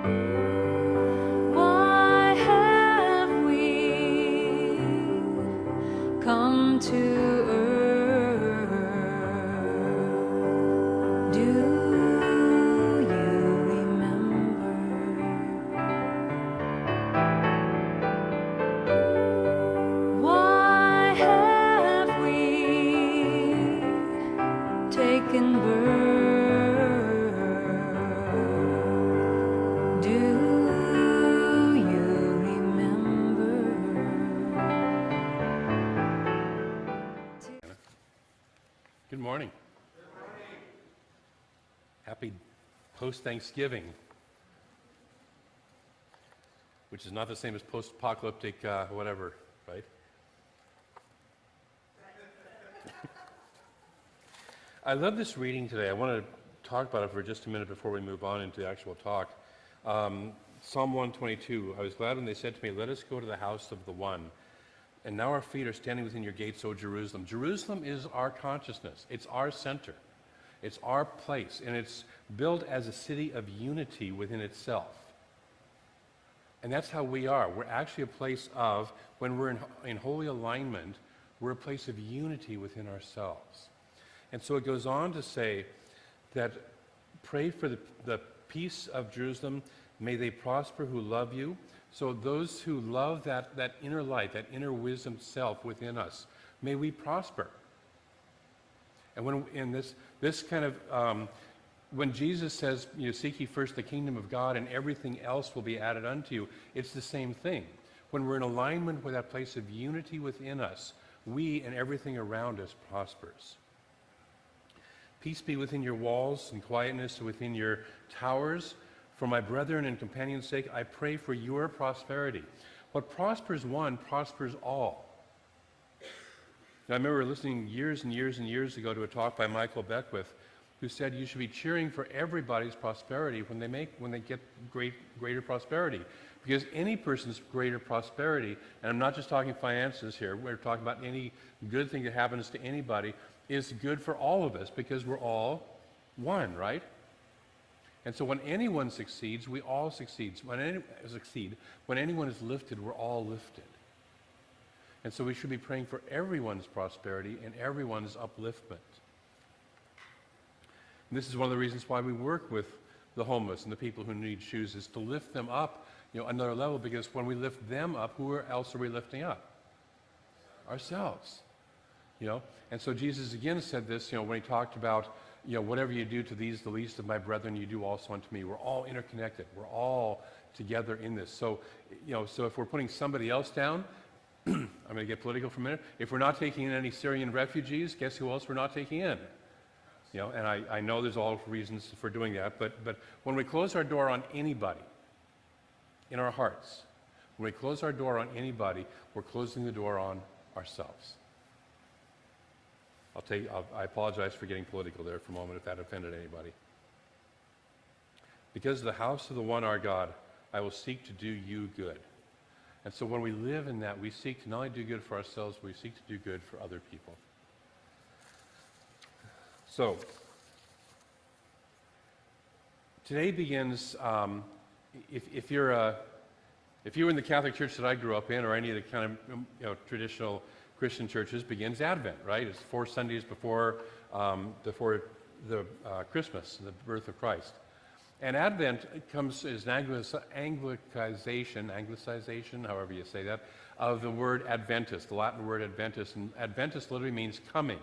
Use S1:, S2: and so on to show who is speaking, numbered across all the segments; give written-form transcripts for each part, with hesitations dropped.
S1: Why have we come to earth? Do you remember? Why have we taken birth? Do you remember?
S2: Good morning. Happy post-Thanksgiving, which is not the same as post-apocalyptic whatever, right? I love this reading today. I want to talk about it for just a minute before we move on into the actual talk. Psalm 122, I was glad when they said to me, let us go to the house of the one. And now our feet are standing within your gates, O Jerusalem. Jerusalem is our consciousness. It's our center. It's our place. And it's built as a city of unity within itself. And that's how we are. We're actually a place of, when we're in holy alignment, we're a place of unity within ourselves. And so it goes on to say that pray for the peace of Jerusalem. May they prosper who love you. So those who love that inner light, that inner wisdom self within us, may we prosper. And when in this kind of, when Jesus says, seek ye first the kingdom of God and everything else will be added unto you, it's the same thing. When we're in alignment with that place of unity within us, we and everything around us prospers. Peace be within your walls and quietness within your towers. For my brethren and companions' sake, I pray for your prosperity. What prospers one, prospers all. Now, I remember listening years and years and years ago to a talk by Michael Beckwith, who said you should be cheering for everybody's prosperity when they get greater prosperity. Because any person's greater prosperity, and I'm not just talking finances here, we're talking about any good thing that happens to anybody, is good for all of us because we're all one, right? And so when anyone succeeds, we all succeed. When anyone is lifted, we're all lifted. And so we should be praying for everyone's prosperity and everyone's upliftment. And this is one of the reasons why we work with the homeless and the people who need shoes, is to lift them up, another level, because when we lift them up, who else are we lifting up? Ourselves. And so Jesus again said this, when he talked about, whatever you do to these, the least of my brethren, you do also unto me. We're all interconnected. We're all together in this. So, so if we're putting somebody else down, I'm going to get political for a minute. If we're not taking in any Syrian refugees, guess who else we're not taking in? And I know there's all reasons for doing that, but when we close our door on anybody in our hearts, when we close our door on anybody, we're closing the door on ourselves. I apologize for getting political there for a moment if that offended anybody. Because of the house of the one our God, I will seek to do you good. And so when we live in that, we seek to not only do good for ourselves, but we seek to do good for other people. So, today begins, if you're in the Catholic Church that I grew up in, or any of the kind of traditional Christian churches, begins Advent, right? It's 4 Sundays before the Christmas, the birth of Christ. And Advent comes as an anglicization, however you say that, of the word Adventus, the Latin word Adventus. And Adventus literally means coming.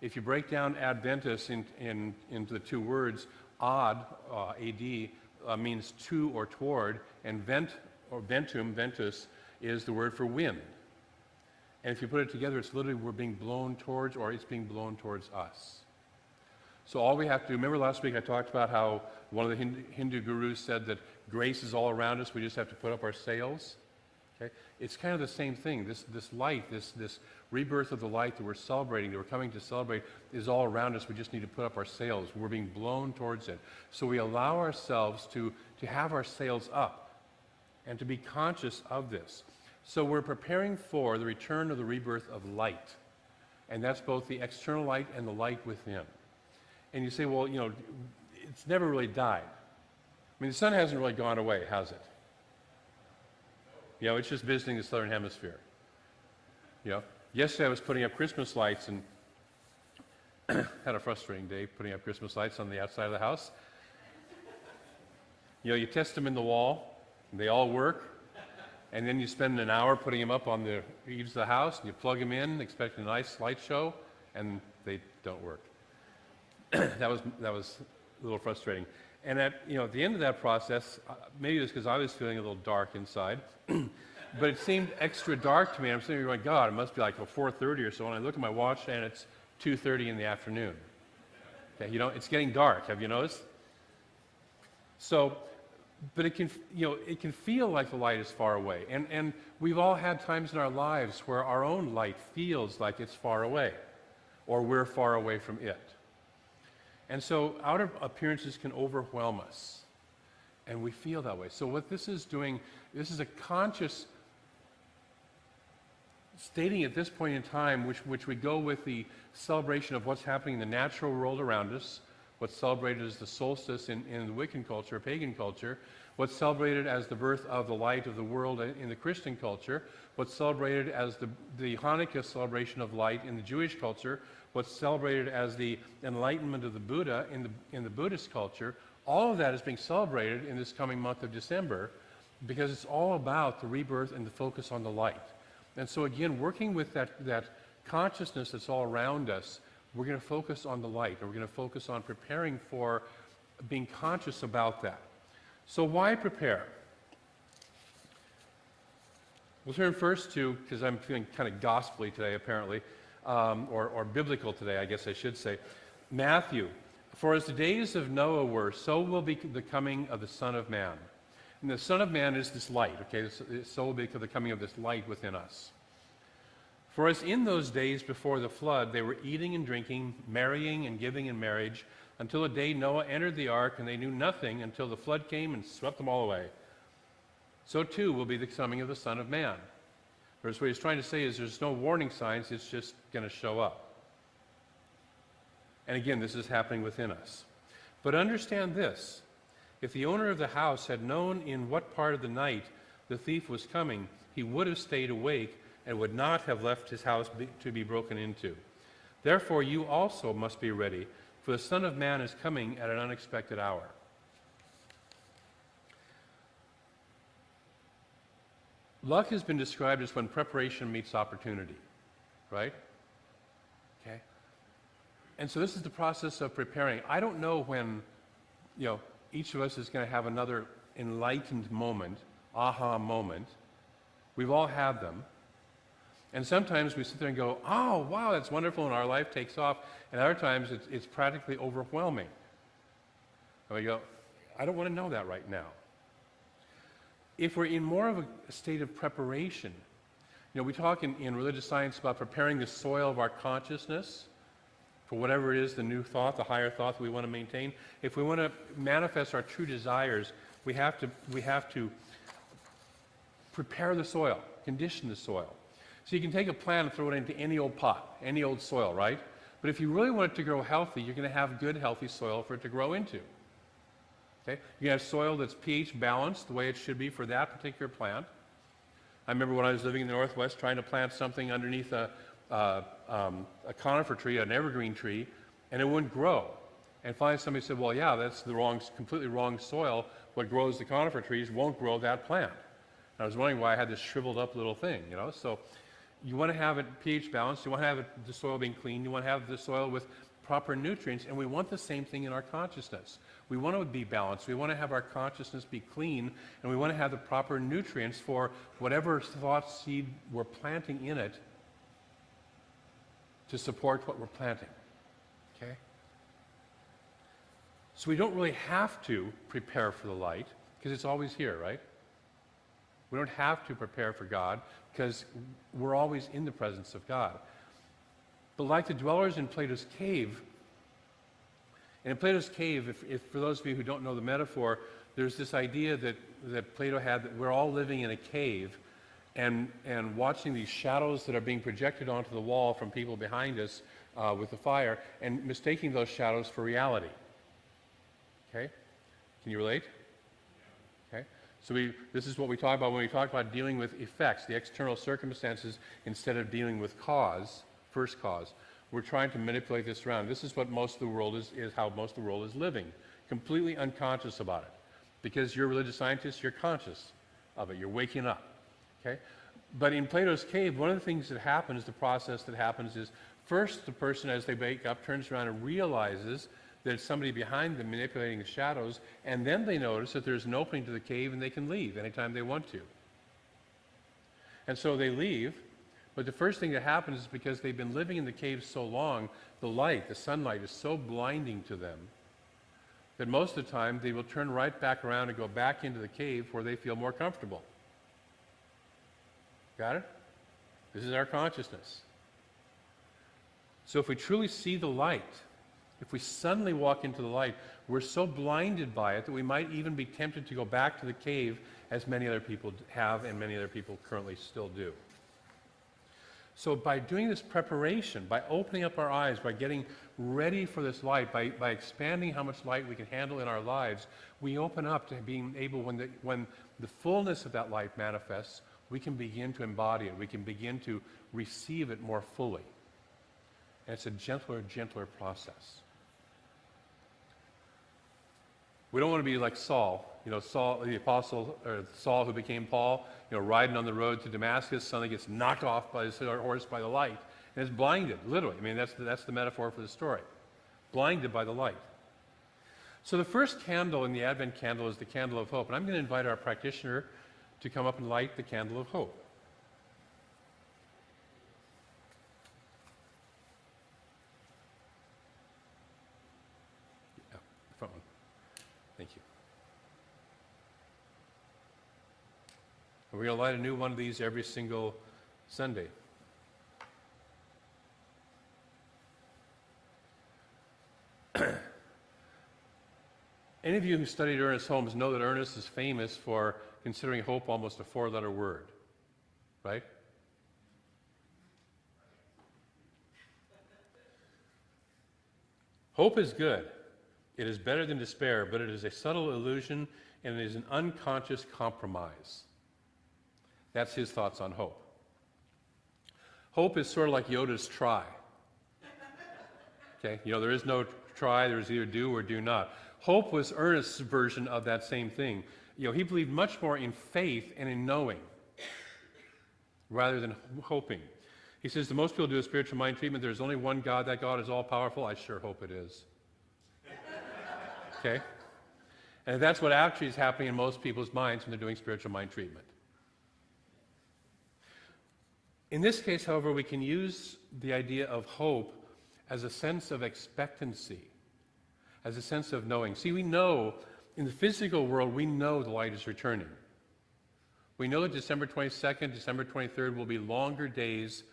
S2: If you break down Adventus into the two words, ad, A-D, means to or toward, and vent, or ventum, ventus, is the word for wind. And if you put it together, it's literally we're being blown towards, or it's being blown towards us. So all we have to do, remember last week I talked about how one of the Hindu gurus said that grace is all around us, we just have to put up our sails? Okay? It's kind of the same thing. This light, this rebirth of the light that we're celebrating, that we're coming to celebrate, is all around us. We just need to put up our sails. We're being blown towards it. So we allow ourselves to have our sails up and to be conscious of this. So we're preparing for the return of the rebirth of light. And that's both the external light and the light within. And you say, well, it's never really died. I mean, the sun hasn't really gone away, has it? You know, it's just visiting the southern hemisphere. You know, yesterday I was putting up Christmas lights and had a frustrating day putting up Christmas lights on the outside of the house. You know, you test them in the wall, and they all work, and then you spend an hour putting them up on the eaves of the house, and you plug them in, expecting a nice light show, and they don't work. that was a little frustrating. And at the end of that process, maybe it was because I was feeling a little dark inside, but it seemed extra dark to me. I'm sitting here going, God, it must be like 4:30 or so. And I look at my watch, and it's 2:30 in the afternoon. Okay, it's getting dark. Have you noticed? So, but it can feel like the light is far away. And we've all had times in our lives where our own light feels like it's far away, or we're far away from it. And so outer appearances can overwhelm us, and we feel that way. So what this is doing, this is a conscious stating at this point in time, which we go with the celebration of what's happening in the natural world around us, what's celebrated as the solstice in the Wiccan culture, pagan culture, what's celebrated as the birth of the light of the world in the Christian culture, what's celebrated as the Hanukkah celebration of light in the Jewish culture, what's celebrated as the enlightenment of the Buddha in the Buddhist culture. All of that is being celebrated in this coming month of December because it's all about the rebirth and the focus on the light. And so again, working with that consciousness that's all around us, we're going to focus on the light, and we're going to focus on preparing for being conscious about that. So why prepare? We'll turn first to, because I'm feeling kind of gospelly today apparently, or biblical today, I guess I should say, Matthew. For as the days of Noah were, so will be the coming of the Son of Man. And the Son of Man is this light, okay? So will be the coming of this light within us. For as in those days before the flood, they were eating and drinking, marrying and giving in marriage, until the day Noah entered the ark, and they knew nothing until the flood came and swept them all away. So too will be the coming of the Son of Man. Whereas what he's trying to say is there's no warning signs, it's just going to show up. And again, this is happening within us. But understand this, if the owner of the house had known in what part of the night the thief was coming, he would have stayed awake and would not have left his house to be broken into. Therefore you also must be ready, for the Son of Man is coming at an unexpected hour. Luck has been described as when preparation meets opportunity, right? Okay. And so this is the process of preparing. I don't know when, each of us is going to have another enlightened moment, aha moment. We've all had them. And sometimes we sit there and go, oh, wow, that's wonderful, and our life takes off. And other times it's practically overwhelming. And we go, I don't want to know that right now. If we're in more of a state of preparation, we talk in religious science about preparing the soil of our consciousness for whatever it is, the new thought, the higher thought that we want to maintain. If we want to manifest our true desires, we have to prepare the soil, condition the soil. So you can take a plant and throw it into any old pot, any old soil, right? But if you really want it to grow healthy, you're going to have good, healthy soil for it to grow into. Okay? You have soil that's pH balanced the way it should be for that particular plant. I remember when I was living in the Northwest trying to plant something underneath a conifer tree, an evergreen tree, and it wouldn't grow. And finally somebody said, well, yeah, that's the completely wrong soil. What grows the conifer trees won't grow that plant. And I was wondering why I had this shriveled up little thing, So you want to have it pH balanced, you want to have the soil being clean, you want to have the soil with proper nutrients, and we want the same thing in our consciousness. We want to be balanced, we want to have our consciousness be clean, and we want to have the proper nutrients for whatever thought seed we're planting in it to support what we're planting, okay? So we don't really have to prepare for the light, because it's always here, right? We don't have to prepare for God, because we're always in the presence of God. But like the dwellers in Plato's cave, and in Plato's cave, if for those of you who don't know the metaphor, there's this idea that Plato had that we're all living in a cave and watching these shadows that are being projected onto the wall from people behind us with the fire, and mistaking those shadows for reality. Okay? Can you relate? Okay? So this is what we talk about when we talk about dealing with effects, the external circumstances, instead of dealing with cause, first cause. We're trying to manipulate this around. This is what most of the world is how most of the world is living, completely unconscious about it. Because you're a religious scientist, you're conscious of it. You're waking up. Okay? But in Plato's cave, one of the things that happens, the process that happens is first the person, as they wake up, turns around and realizes that it's somebody behind them manipulating the shadows, and then they notice that there's an opening to the cave and they can leave anytime they want to. And so they leave, but the first thing that happens is because they've been living in the cave so long, the light, the sunlight, is so blinding to them that most of the time they will turn right back around and go back into the cave where they feel more comfortable. Got it? This is our consciousness. So if we truly see the light, if we suddenly walk into the light, we're so blinded by it that we might even be tempted to go back to the cave, as many other people have and many other people currently still do. So by doing this preparation, by opening up our eyes, by getting ready for this light, by expanding how much light we can handle in our lives, we open up to being able, when the fullness of that light manifests, we can begin to embody it. We can begin to receive it more fully. And it's a gentler, gentler process. We don't want to be like Saul. You know, Saul, the apostle, or Saul who became Paul, riding on the road to Damascus, suddenly gets knocked off by his horse by the light, and is blinded, literally. I mean, that's the metaphor for the story. Blinded by the light. So the first candle in the Advent candle is the candle of hope. And I'm going to invite our practitioner to come up and light the candle of hope. Yeah, the front one. Thank you. And we're going to light a new one of these every single Sunday. Any of you who studied Ernest Holmes know that Ernest is famous for considering hope almost a four-letter word, right? Hope is good. It is better than despair, but it is a subtle illusion and it is an unconscious compromise. That's his thoughts on hope. Hope is sort of like Yoda's try. Okay, there is no try, there's either do or do not. Hope was Ernest's version of that same thing. He believed much more in faith and in knowing rather than hoping. He says, the most people do a spiritual mind treatment. There's only one God. That God is all-powerful. I sure hope it is. Okay? And that's what actually is happening in most people's minds when they're doing spiritual mind treatment. In this case, however, we can use the idea of hope as a sense of expectancy, as a sense of knowing. See, we know, in the physical world, we know the light is returning. We know that December 22nd, December 23rd will be longer days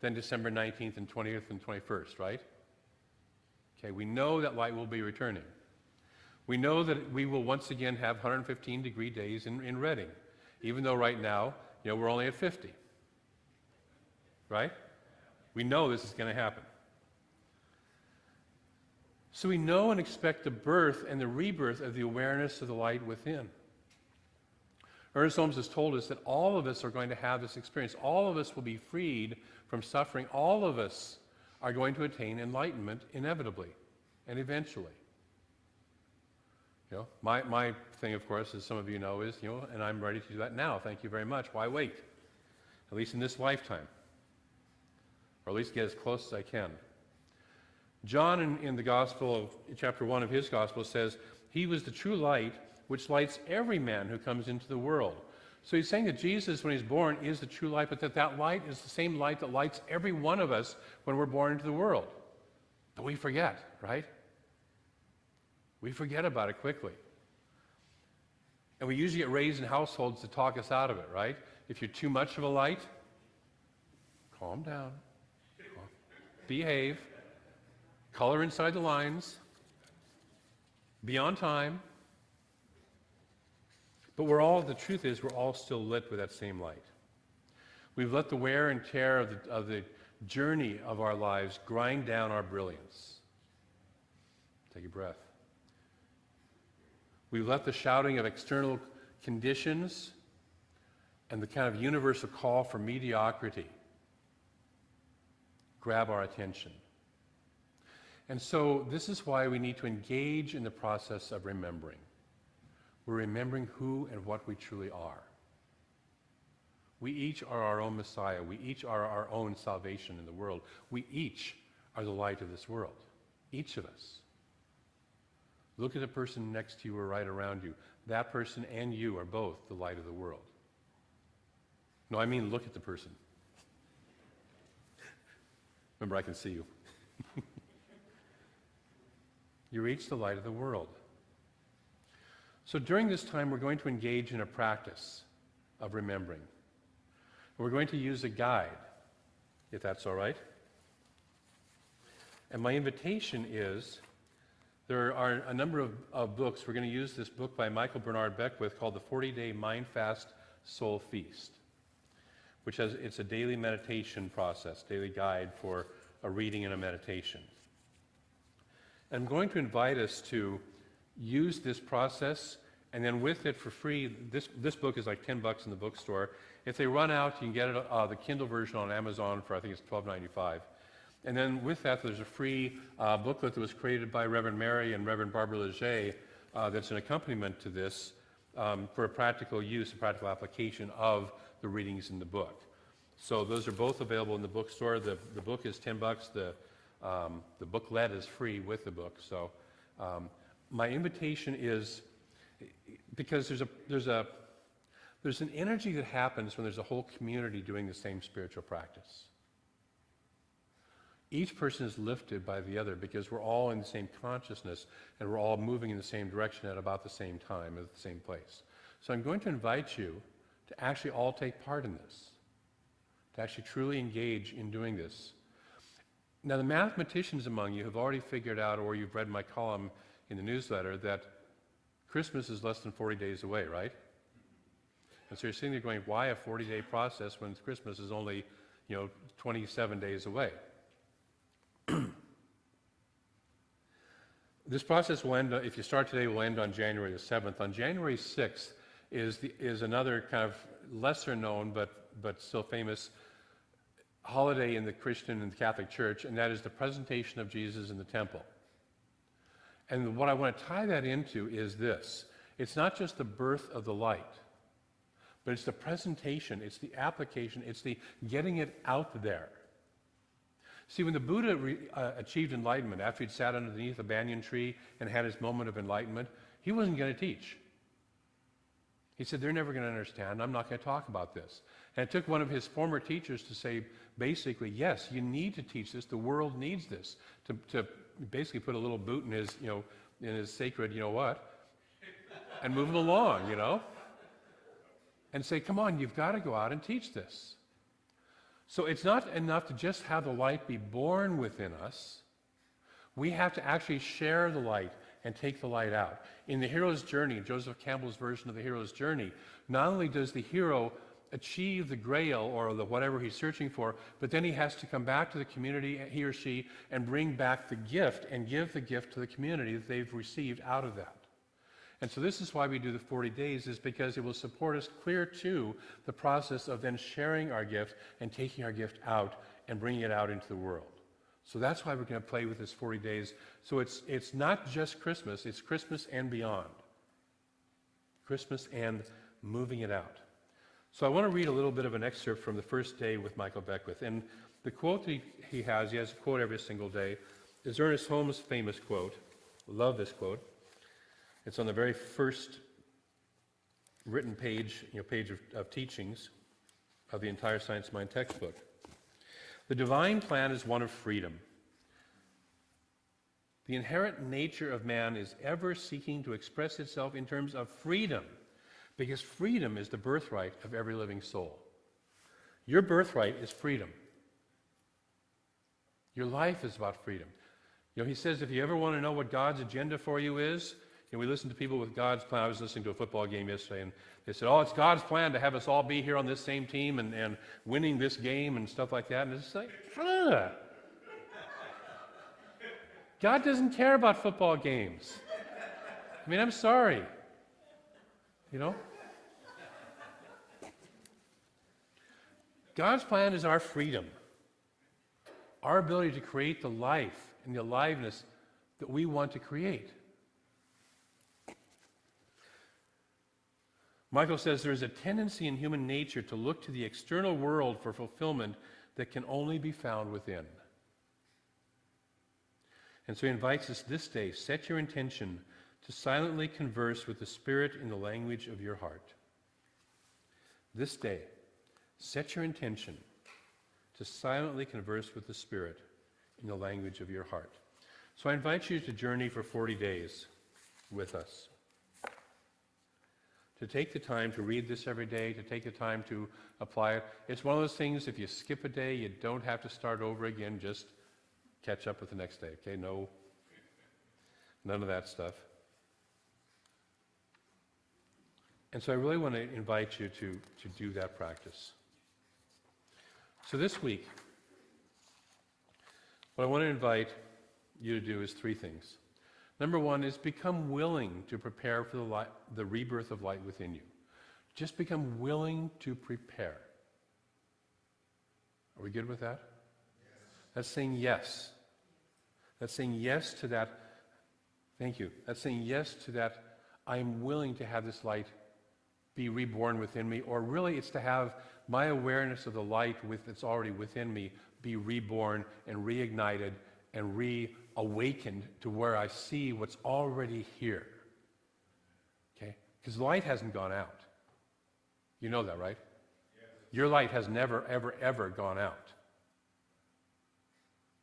S2: than December 19th and 20th and 21st, right? Okay, we know that light will be returning. We know that we will once again have 115-degree days in Reading, even though right now, we're only at 50. Right? We know this is going to happen. So we know and expect the birth and the rebirth of the awareness of the light within. Ernest Holmes has told us that all of us are going to have this experience. All of us will be freed from suffering. All of us are going to attain enlightenment inevitably and eventually. My thing, of course, as some of you know, is, and I'm ready to do that now. Thank you very much. Why wait? At least in this lifetime. Or at least get as close as I can. John, in the Gospel of chapter 1 of his Gospel, says, he was the true light which lights every man who comes into the world. So he's saying that Jesus, when he's born, is the true light, but that light is the same light that lights every one of us when we're born into the world. But we forget, right? We forget about it quickly. And we usually get raised in households to talk us out of it, right? If you're too much of a light, calm down. Behave, color inside the lines, be on time. But the truth is, we're all still lit with that same light. We've let the wear and tear of the journey of our lives grind down our brilliance. Take a breath. We've let the shouting of external conditions and the kind of universal call for mediocrity grab our attention. And so this is why we need to engage in the process of remembering. We're remembering who and what we truly are. We each are our own Messiah. We each are our own salvation in the world. We each are the light of this world. Each of us. Look at the person next to you or right around you. That person and you are both the light of the world. No, I mean look at the person. Remember, I can see you. You're each the light of the world. So during this time, we're going to engage in a practice of remembering. We're going to use a guide, if that's all right. And my invitation is, there are a number of books. We're going to use this book by Michael Bernard Beckwith called The 40-Day Mind Fast Soul Feast, which it's a daily meditation process, daily guide for a reading and a meditation. I'm going to invite us to use this process, and then with it for free, this book is like $10 in the bookstore. If they run out, you can get it, the Kindle version on Amazon for, I think it's $12.95. And then with that, there's a free booklet that was created by Reverend Mary and Reverend Barbara Leger that's an accompaniment to this for a practical use, a practical application of the readings in the book. So those are both available in the bookstore. The book is $10. The booklet is free with the book. So my invitation is, because there's an energy that happens when there's a whole community doing the same spiritual practice. Each person is lifted by the other because we're all in the same consciousness and we're all moving in the same direction at about the same time, at the same place. So I'm going to invite you to actually all take part in this, to actually truly engage in doing this. Now, the mathematicians among you have already figured out, or you've read my column in the newsletter, that Christmas is less than 40 days away, right? And so you're sitting there going, why a 40-day process when Christmas is only, 27 days away? This process will end, if you start today, will end on January the 7th. On January 6th is another kind of lesser known but still famous holiday in the Christian and the Catholic Church, and that is the presentation of Jesus in the temple. And what I want to tie that into is this. It's not just the birth of the light, but it's the presentation, it's the application, it's the getting it out there. See, when the Buddha achieved enlightenment, after he'd sat underneath a banyan tree and had his moment of enlightenment, he wasn't going to teach. He said, they're never going to understand. I'm not going to talk about this. And it took one of his former teachers to say, basically, yes, you need to teach this. The world needs this. To basically put a little boot in his, in his sacred, and move him along, and say, come on, you've got to go out and teach this. So it's not enough to just have the light be born within us. We have to actually share the light and take the light out. In the hero's journey, Joseph Campbell's version of the hero's journey, not only does the hero achieve the grail or the whatever he's searching for, but then he has to come back to the community, he or she, and bring back the gift and give the gift to the community that they've received out of that. And so this is why we do the 40 days, is because it will support us clear to the process of then sharing our gift and taking our gift out and bringing it out into the world. So that's why we're going to play with this 40 days. So it's not just Christmas, it's Christmas and beyond. Christmas and moving it out. So I want to read a little bit of an excerpt from the first day with Michael Beckwith. And the quote he has a quote every single day, is Ernest Holmes' famous quote. Love this quote. It's on the very first written page, page of teachings of the entire Science Mind textbook. The divine plan is one of freedom. The inherent nature of man is ever seeking to express itself in terms of freedom, because freedom is the birthright of every living soul. Your birthright is freedom. Your life is about freedom. He says if you ever want to know what God's agenda for you is, we listen to people with God's plan. I was listening to a football game yesterday, and they said, it's God's plan to have us all be here on this same team and winning this game and stuff like that. And it's like, God doesn't care about football games. I'm sorry. God's plan is our freedom, our ability to create the life and the aliveness that we want to create. Michael says there is a tendency in human nature to look to the external world for fulfillment that can only be found within. And so he invites us this day, set your intention to silently converse with the Spirit in the language of your heart. This day, set your intention to silently converse with the Spirit in the language of your heart. So I invite you to journey for 40 days with us. To take the time to read this every day, to take the time to apply it. It's one of those things, if you skip a day, you don't have to start over again, just catch up with the next day, okay? No, none of that stuff. And so I really want to invite you to do that practice. So this week, what I want to invite you to do is 3 things. Number 1 is become willing to prepare for the rebirth of light within you. Just become willing to prepare. Are we good with that? Yes. That's saying yes. That's saying yes to that. Thank you. That's saying yes to that. I am willing to have this light be reborn within me, or really it's to have my awareness of the light that's already within me be reborn and reignited and reawakened to where I see what's already here. Okay? Because light hasn't gone out. You know that, right? Yes. Your light has never, ever, ever gone out.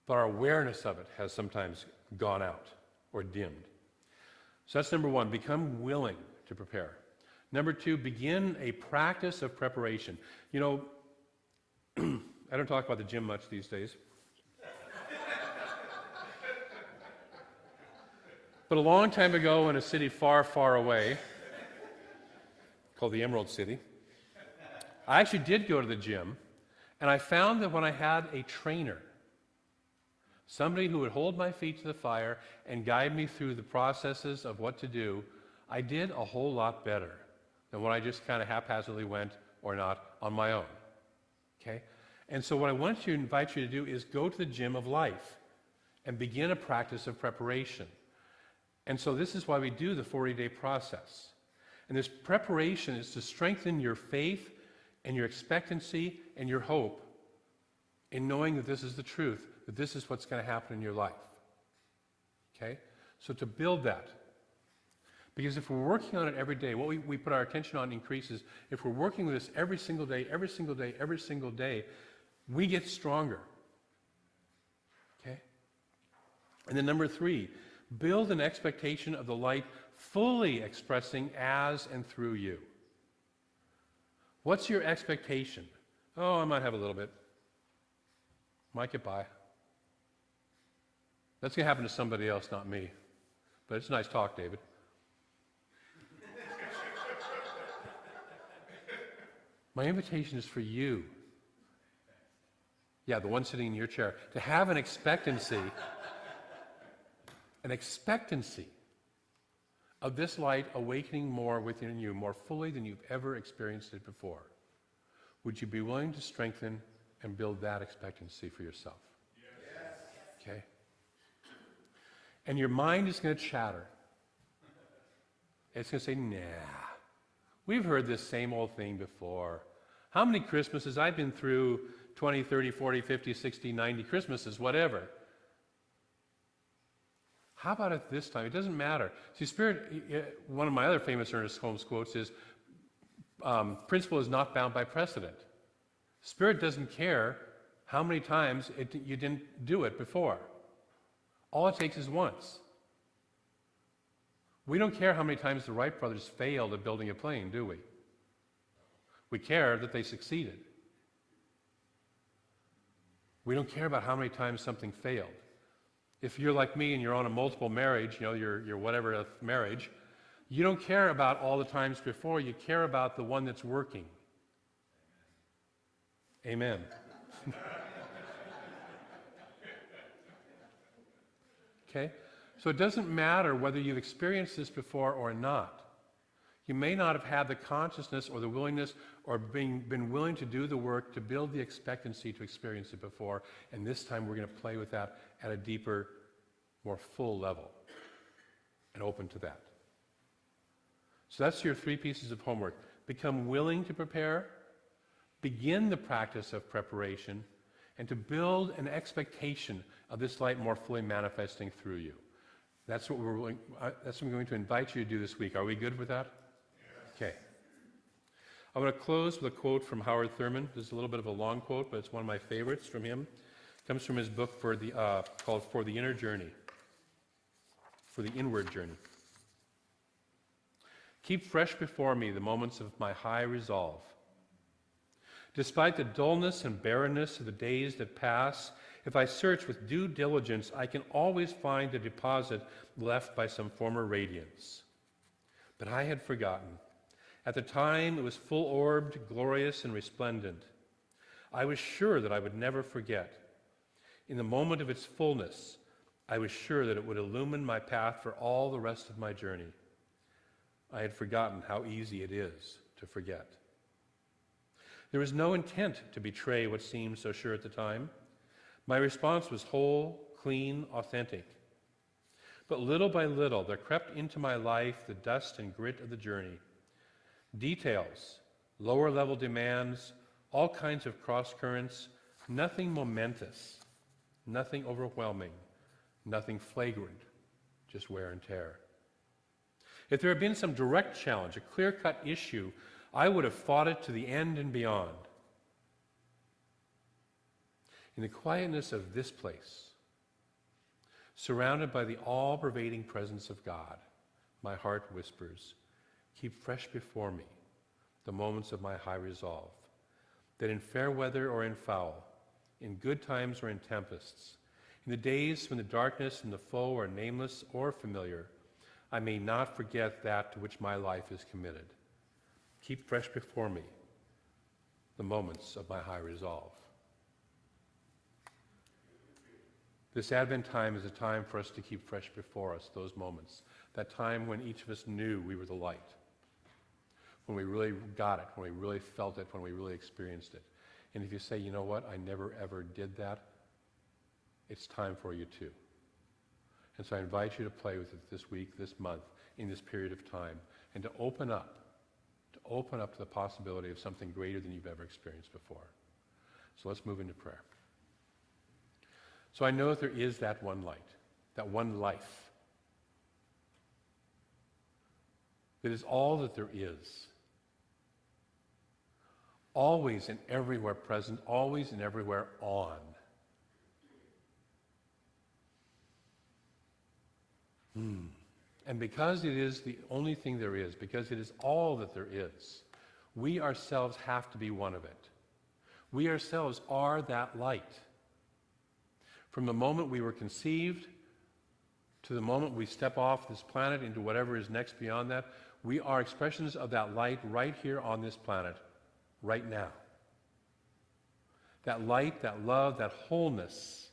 S2: But our awareness of it has sometimes gone out or dimmed. So that's number 1, become willing to prepare. Number 2, begin a practice of preparation. You know, I don't talk about the gym much these days. But a long time ago in a city far, far away, called the Emerald City, I actually did go to the gym, and I found that when I had a trainer, somebody who would hold my feet to the fire and guide me through the processes of what to do, I did a whole lot better than when I just kind of haphazardly went or not on my own. Okay? And so what I want to invite you to do is go to the gym of life and begin a practice of preparation. And so this is why we do the 40-day process. And this preparation is to strengthen your faith and your expectancy and your hope in knowing that this is the truth, that this is what's going to happen in your life. Okay? So to build that. Because if we're working on it every day, what we put our attention on increases. If we're working with this every single day, every single day, every single day, we get stronger. Okay? And then number 3, build an expectation of the light fully expressing as and through you. What's your expectation? Oh, I might have a little bit. Might get by. That's going to happen to somebody else, not me. But it's a nice talk, David. My invitation is for you. Yeah, the one sitting in your chair. To have an expectancy of this light awakening more within you, more fully than you've ever experienced it before. Would you be willing to strengthen and build that expectancy for yourself? Yes. Okay? And your mind is going to chatter. It's going to say, nah, we've heard this same old thing before. How many Christmases? I've been through 20, 30, 40, 50, 60, 90 Christmases, whatever. How about it this time? It doesn't matter. See, Spirit, one of my other famous Ernest Holmes quotes is, principle is not bound by precedent. Spirit doesn't care how many times you didn't do it before. All it takes is once. We don't care how many times the Wright brothers failed at building a plane, do we? We care that they succeeded. We don't care about how many times something failed. If you're like me and you're on a multiple marriage, your whatever marriage, you don't care about all the times before, you care about the one that's working. Amen. Okay? So it doesn't matter whether you've experienced this before or not. You may not have had the consciousness or the willingness or been willing to do the work to build the expectancy to experience it before, and this time we're going to play with that at a deeper, more full level and open to that. So that's your 3 pieces of homework. Become willing to prepare, begin the practice of preparation, and to build an expectation of this light more fully manifesting through you. That's what I'm going to invite you to do this week. Are we good with that? Okay. I'm going to close with a quote from Howard Thurman. This is a little bit of a long quote, but it's one of my favorites from him. It comes from his book called For the Inner Journey, For the Inward Journey. Keep fresh before me the moments of my high resolve. Despite the dullness and barrenness of the days that pass, if I search with due diligence, I can always find a deposit left by some former radiance. But I had forgotten. At the time, it was full-orbed, glorious, and resplendent. I was sure that I would never forget. In the moment of its fullness, I was sure that it would illumine my path for all the rest of my journey. I had forgotten how easy it is to forget. There was no intent to betray what seemed so sure at the time. My response was whole, clean, authentic. But little by little, there crept into my life the dust and grit of the journey. Details, lower-level demands, all kinds of cross-currents, nothing momentous, nothing overwhelming, nothing flagrant, just wear and tear. If there had been some direct challenge, a clear-cut issue, I would have fought it to the end and beyond. In the quietness of this place, surrounded by the all-pervading presence of God, my heart whispers, keep fresh before me the moments of my high resolve, that in fair weather or in foul, in good times or in tempests, in the days when the darkness and the foe are nameless or familiar, I may not forget that to which my life is committed. Keep fresh before me the moments of my high resolve. This Advent time is a time for us to keep fresh before us those moments, that time when each of us knew we were the light, when we really got it, when we really felt it, when we really experienced it. And if you say, you know what, I never ever did that, it's time for you too. And so I invite you to play with it this week, this month, in this period of time, and to open up to the possibility of something greater than you've ever experienced before. So let's move into prayer. So I know that there is that one light, that one life, that is all that there is. Always and everywhere present, always and everywhere on. And because it is the only thing there is, because it is all that there is, we ourselves have to be one of it. We ourselves are that light. From the moment we were conceived to the moment we step off this planet into whatever is next beyond that, we are expressions of that light right here on this planet, right now. That light, that love, that wholeness,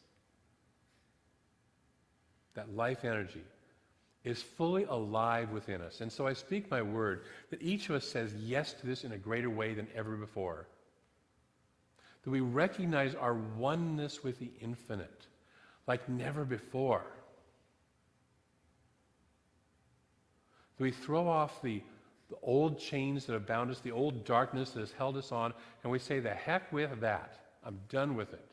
S2: that life energy is fully alive within us. And so I speak my word that each of us says yes to this in a greater way than ever before. That we recognize our oneness with the infinite like never before. That we throw off the old chains that have bound us, the old darkness that has held us on, and we say, the heck with that. I'm done with it.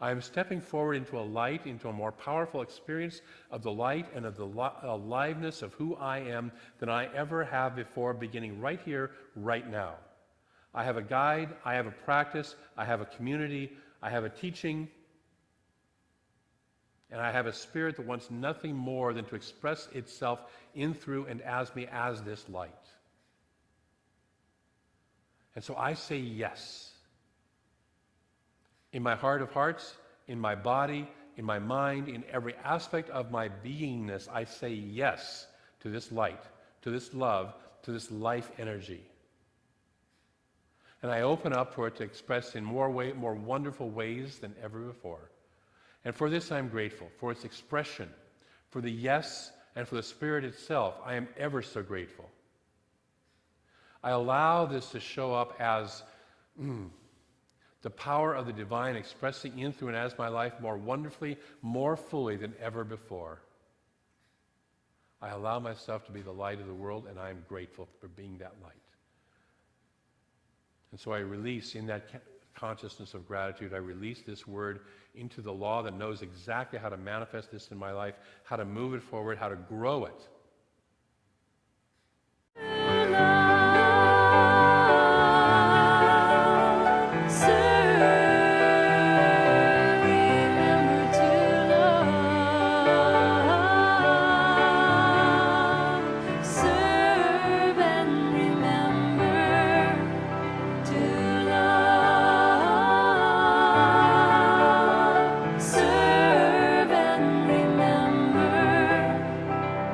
S2: I am stepping forward into a light, into a more powerful experience of the light and of the aliveness of who I am than I ever have before, beginning right here, right now. I have a guide, I have a practice, I have a community, I have a teaching, and I have a spirit that wants nothing more than to express itself in, through, and as me as this light. And so I say yes. In my heart of hearts, in my body, in my mind, in every aspect of my beingness, I say yes to this light, to this love, to this life energy. And I open up for it to express in more wonderful ways than ever before. And for this I'm grateful, for its expression, for the yes, and for the Spirit itself. I am ever so grateful. I allow this to show up as the power of the divine expressing in, through, and as my life more wonderfully, more fully than ever before. I allow myself to be the light of the world, and I am grateful for being that light. And so I release, in that consciousness of gratitude, I release this word into the law that knows exactly how to manifest this in my life, how to move it forward, how to grow it.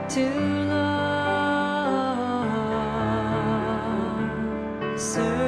S1: To love, serve.